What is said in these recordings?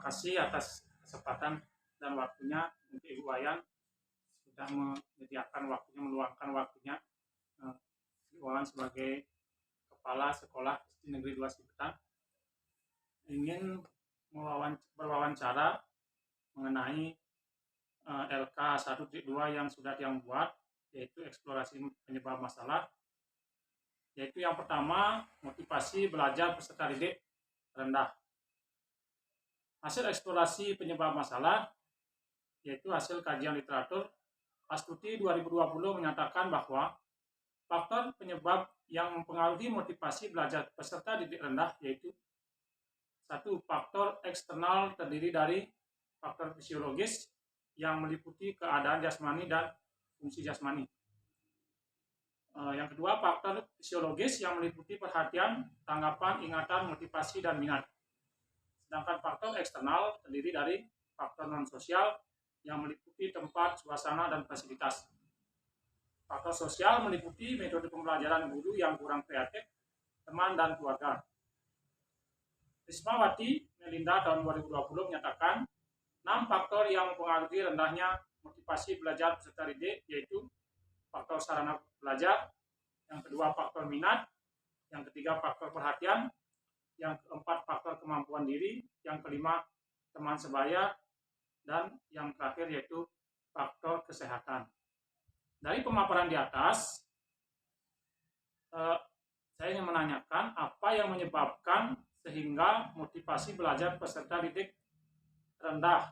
kasih atas kesempatan dan waktunya untuk Ibu Wayan sudah menyediakan waktunya, meluangkan waktunya Ibu Wayan sebagai Kepala Sekolah SD Negeri 2 Sibetan ingin berwawancara mengenai LK 1.2 yang sudah dibuat, yaitu eksplorasi penyebab masalah, yaitu yang pertama motivasi belajar peserta didik rendah. Hasil eksplorasi penyebab masalah yaitu hasil kajian literatur Astuti 2020 menyatakan bahwa faktor penyebab yang mempengaruhi motivasi belajar peserta didik rendah yaitu satu, faktor eksternal terdiri dari faktor fisiologis yang meliputi keadaan jasmani dan fungsi jasmani. Yang kedua, faktor fisiologis yang meliputi perhatian, tanggapan, ingatan, motivasi, dan minat. Sedangkan faktor eksternal terdiri dari faktor non-sosial yang meliputi tempat, suasana, dan fasilitas. Faktor sosial meliputi metode pembelajaran guru yang kurang kreatif, teman, dan keluarga. Rismawati Melinda tahun 2020 menyatakan 6 faktor yang mempengaruhi rendahnya motivasi belajar peserta didik, yaitu faktor sarana belajar, yang kedua faktor minat, yang ketiga faktor perhatian, yang keempat faktor kemampuan diri, yang kelima teman sebaya, dan yang terakhir yaitu faktor kesehatan. Dari pemaparan di atas, saya ingin menanyakan apa yang menyebabkan sehingga motivasi belajar peserta didik rendah.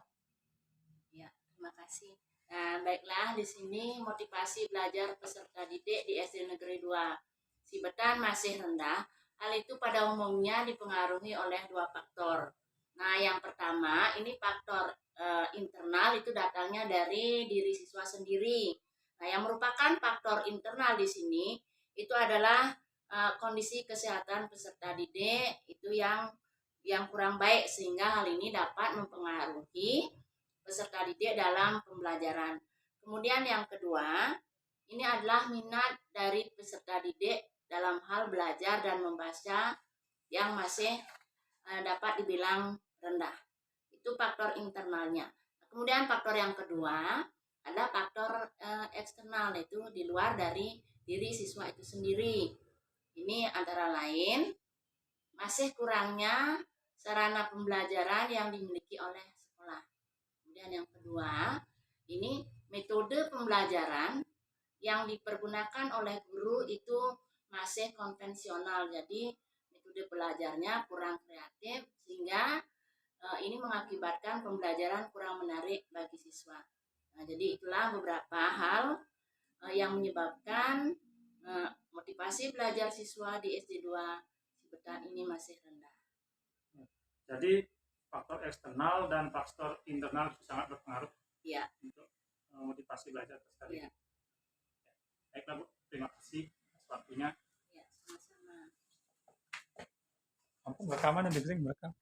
Ya, terima kasih. Nah, baiklah, di sini motivasi belajar peserta didik di SD Negeri 2 Sibetan masih rendah. Hal itu pada umumnya dipengaruhi oleh 2 faktor. Nah, yang pertama, ini faktor internal itu datangnya dari diri siswa sendiri. Nah, yang merupakan faktor internal di sini itu adalah kondisi kesehatan peserta didik itu yang kurang baik, sehingga hal ini dapat mempengaruhi peserta didik dalam pembelajaran. Kemudian yang kedua, ini adalah minat dari peserta didik dalam hal belajar dan membaca yang masih dapat dibilang rendah. Itu faktor internalnya. Kemudian faktor yang kedua adalah faktor eksternal, yaitu di luar dari diri siswa itu sendiri. Ini antara lain masih kurangnya sarana pembelajaran yang dimiliki oleh sekolah. Kemudian yang kedua, ini metode pembelajaran yang dipergunakan oleh guru itu masih konvensional, jadi metode belajarnya kurang kreatif, sehingga ini mengakibatkan pembelajaran kurang menarik bagi siswa. Nah, jadi itulah beberapa hal yang menyebabkan motivasi belajar siswa di SD 2 Sibetan ini masih rendah. Jadi faktor eksternal dan faktor internal itu sangat berpengaruh untuk motivasi belajar peserta didik. Baiklah Bu, terima kasih atas waktunya. Ya, sama-sama. Rekaman yang merekam.